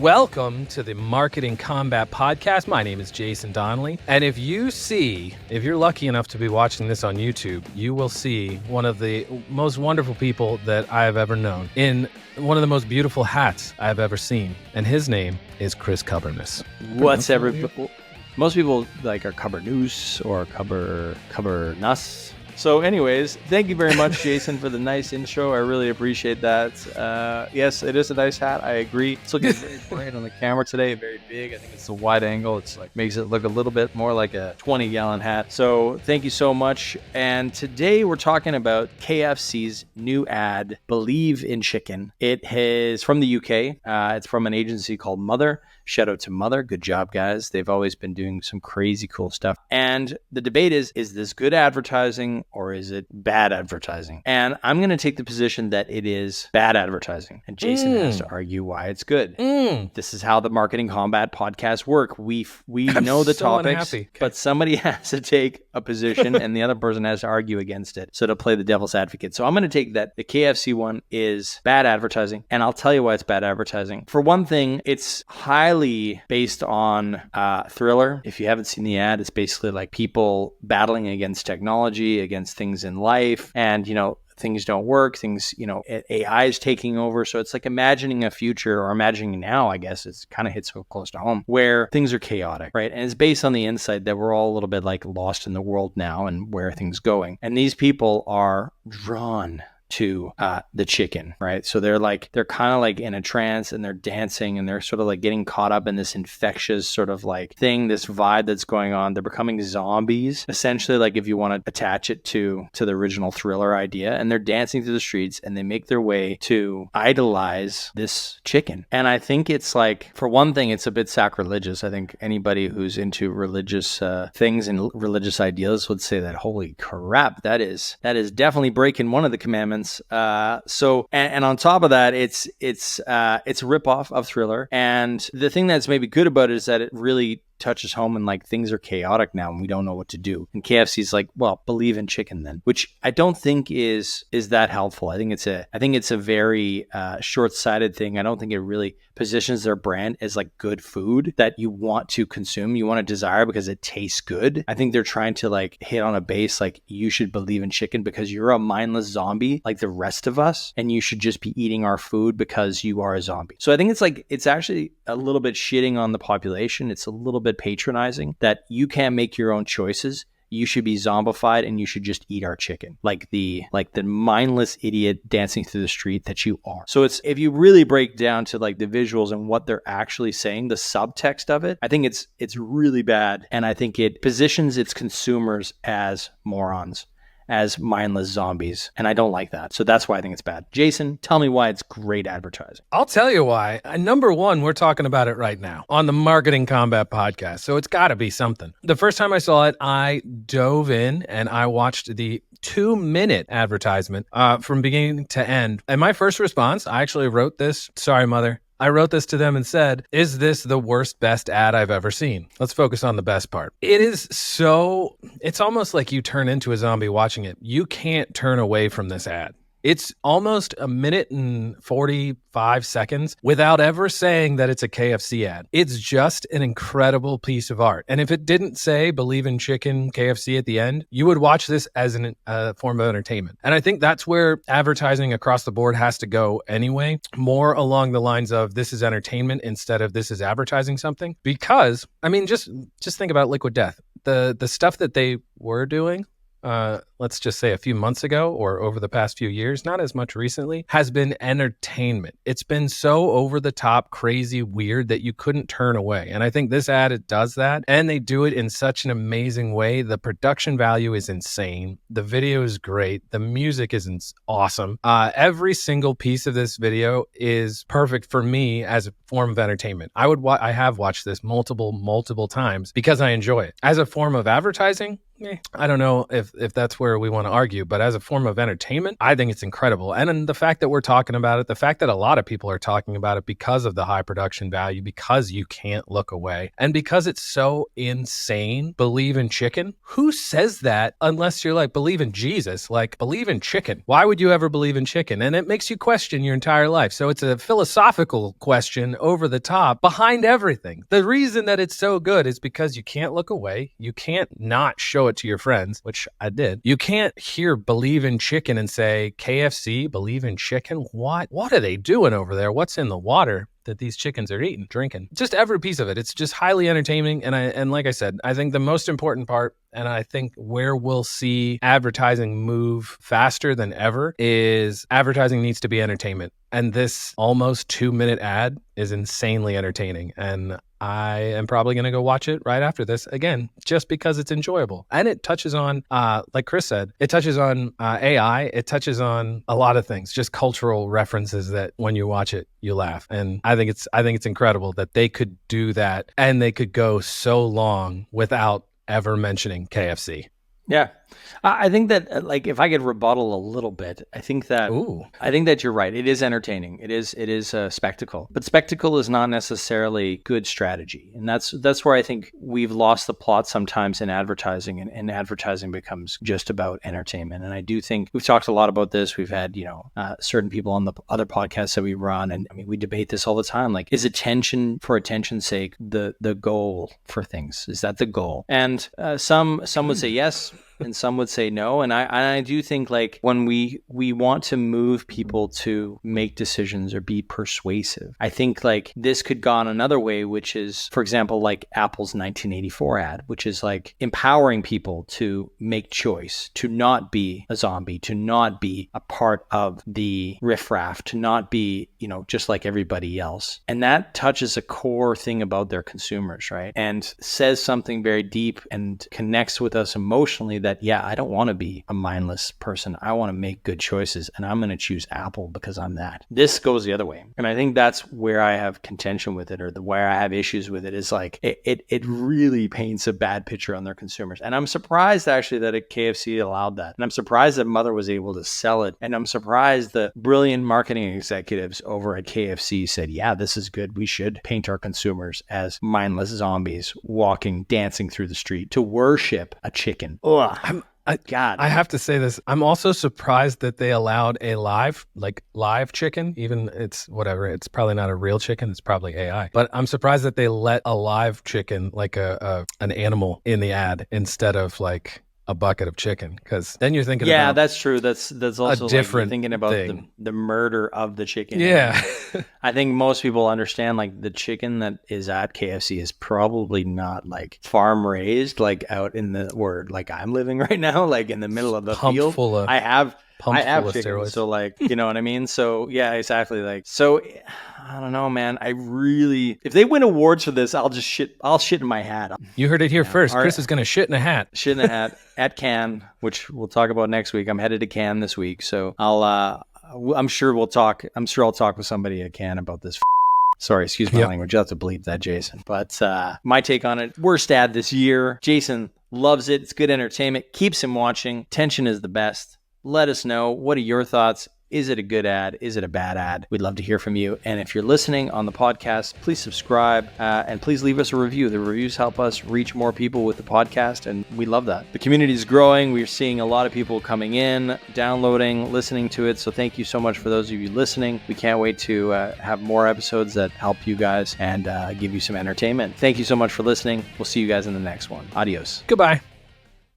Welcome to the Marketing Combat Podcast. My name is Jason Donnelly. And if you're lucky enough to be watching this on YouTube, you will see one of the most wonderful people that I have ever known in one of the most beautiful hats I have ever seen. And his name is Chris Kubbernus. What's everybody? Most people like are Kubbernus or Kubbernus. So anyways, thank you very much, Jason, for the nice intro. I really appreciate that. Yes, it is a nice hat. I agree. It's looking very bright on the camera today, very big. I think it's a wide angle. It's like makes it look a little bit more like a 20-gallon hat. So thank you so much. And today we're talking about KFC's new ad, Believe in Chicken. It is from the UK. It's from an agency called Mother. Shout out to Mother. Good job, guys. They've always been doing some crazy cool stuff. And the debate is this good advertising or is it bad advertising? And I'm going to take the position that it is bad advertising. And Jason has to argue why it's good. This is how the Marketing Combat podcast work. We know the topics, but somebody has to take a position and the other person has to argue against it. So to play the devil's advocate. So I'm going to take that the KFC one is bad advertising. And I'll tell you why it's bad advertising. For one thing, it's highly based on thriller. If you haven't seen the ad, it's basically like people battling against technology, against things in life, and things don't work, AI is taking over. So it's like imagining a future, or imagining now, I guess it's kind of hits so close to home, where things are chaotic, right? And it's based on the insight that we're all a little bit like lost in the world now and where things going. And these people are drawn to the chicken, right? So they're kind of like in a trance and they're dancing and they're sort of like getting caught up in this infectious sort of like thing, this vibe that's going on. They're becoming zombies, essentially, like if you want to attach it to the original thriller idea. And they're dancing through the streets and they make their way to idolize this chicken. And I think it's like, for one thing, it's a bit sacrilegious. I think anybody who's into religious things and religious ideas would say that, holy crap, that is definitely breaking one of the commandments. So on top of that, it's a ripoff of Thriller. And the thing that's maybe good about it is that it really touches home and like things are chaotic now and we don't know what to do. And KFC's like, well, believe in chicken then, which I don't think is that helpful. I think it's a very short-sighted thing. I don't think it really positions their brand as like good food that you want to consume, you want to desire because it tastes good. I think they're trying to like hit on a base like you should believe in chicken because you're a mindless zombie like the rest of us, and you should just be eating our food because you are a zombie. So I think it's actually a little bit shitting on the population. It's a little bit patronizing that you can't make your own choices. You should be zombified and you should just eat our chicken like the mindless idiot dancing through the street that you are. So if you really break down to like the visuals and what they're actually saying, the subtext of it, I think it's really bad. And I think it positions its consumers as morons, as mindless zombies. And I don't like that. So that's why I think it's bad. Jason, tell me why it's great advertising. I'll tell you why. Number one, we're talking about it right now on the Marketing Combat Podcast. So it's got to be something. The first time I saw it, I dove in and I watched the 2-minute advertisement from beginning to end. And my first response, I actually wrote this. Sorry, Mother. I wrote this to them and said, is this the worst, best ad I've ever seen? Let's focus on the best part. It's almost like you turn into a zombie watching it. You can't turn away from this ad. It's almost a minute and 45 seconds without ever saying that it's a KFC ad. It's just an incredible piece of art. And if it didn't say believe in chicken KFC at the end, you would watch this as a form of entertainment. And I think that's where advertising across the board has to go anyway, more along the lines of this is entertainment instead of this is advertising something. Because, I mean, just think about Liquid Death. The stuff that they were doing, let's just say a few months ago or over the past few years, not as much recently, has been entertainment. It's been so over the top, crazy, weird that you couldn't turn away. And I think this ad, it does that. And they do it in such an amazing way. The production value is insane. The video is great. The music is awesome. Every single piece of this video is perfect for me as a form of entertainment. I have watched this multiple times because I enjoy it. As a form of advertising, I don't know if that's where we want to argue, but as a form of entertainment, I think it's incredible. And then the fact that we're talking about it, the fact that a lot of people are talking about it because of the high production value, because you can't look away, and because it's so insane. Believe in chicken? Who says that unless you're like, believe in Jesus? Like, believe in chicken. Why would you ever believe in chicken? And it makes you question your entire life. So it's a philosophical question over the top behind everything. The reason that it's so good is because you can't look away. You can't not show it to your friends, which I did. You can't hear believe in chicken and say, KFC, believe in chicken? What are they doing over there? What's in the water that these chickens are eating, drinking? Just every piece of it. It's just highly entertaining. And like I said, I think the most important part, and I think where we'll see advertising move faster than ever, is advertising needs to be entertainment. And this almost 2-minute ad is insanely entertaining. And I am probably going to go watch it right after this again, just because it's enjoyable. And it touches on, like Chris said, it touches on AI. It touches on a lot of things, just cultural references that when you watch it, you laugh. And I think it's incredible that they could do that and they could go so long without ever mentioning KFC. Yeah. I think that like if I could rebuttal a little bit, I think that you're right. It is entertaining. It is a spectacle. But spectacle is not necessarily good strategy. And that's where I think we've lost the plot sometimes in advertising, and advertising becomes just about entertainment. And I do think we've talked a lot about this. We've had, certain people on the other podcasts that we run, and I mean, we debate this all the time. Like, is attention for attention's sake the goal for things? Is that the goal? And some would say yes, and some would say no. And I do think like when we want to move people to make decisions or be persuasive, I think like this could go on another way, which is, for example, like Apple's 1984 ad, which is like empowering people to make choice, to not be a zombie, to not be a part of the riffraff, to not be, just like everybody else. And that touches a core thing about their consumers, right? And says something very deep and connects with us emotionally that, yeah, I don't want to be a mindless person. I want to make good choices, and I'm going to choose Apple because I'm that. This goes the other way. And I think that's where I have contention with it, or where I have issues with it, is like it really paints a bad picture on their consumers. And I'm surprised actually that at KFC allowed that. And I'm surprised that Mother was able to sell it. And I'm surprised the brilliant marketing executives over at KFC said, yeah, this is good. We should paint our consumers as mindless zombies walking, dancing through the street to worship a chicken. Ugh. I have to say this. I'm also surprised that they allowed a live chicken, even it's whatever. It's probably not a real chicken. It's probably AI. But I'm surprised that they let a live chicken, like an animal, in the ad instead of like a bucket of chicken, because then you're thinking about that's true. That's also a different like thinking about thing. the murder of the chicken. Yeah. I think most people understand like the chicken that is at KFC is probably not like farm raised, like out in where like I'm living right now, like in the middle of the field. I have chicken, steroids. So like, you know what I mean? So yeah, exactly. Like, so I don't know, man. If they win awards for this, I'll shit in my hat. You heard it here first. Chris is going to shit in a hat. Shit in a hat at Cannes, which we'll talk about next week. I'm headed to Cannes this week. So I'm sure I'll talk with somebody at Cannes about this. Sorry, excuse my language. You'll have to bleep that, Jason. But my take on it, worst ad this year. Jason loves it. It's good entertainment. Keeps him watching. Tension is the best. Let us know. What are your thoughts? Is it a good ad? Is it a bad ad? We'd love to hear from you. And if you're listening on the podcast, please subscribe and please leave us a review. The reviews help us reach more people with the podcast, and we love that. The community is growing. We're seeing a lot of people coming in, downloading, listening to it. So thank you so much for those of you listening. We can't wait to have more episodes that help you guys and give you some entertainment. Thank you so much for listening. We'll see you guys in the next one. Adios. Goodbye.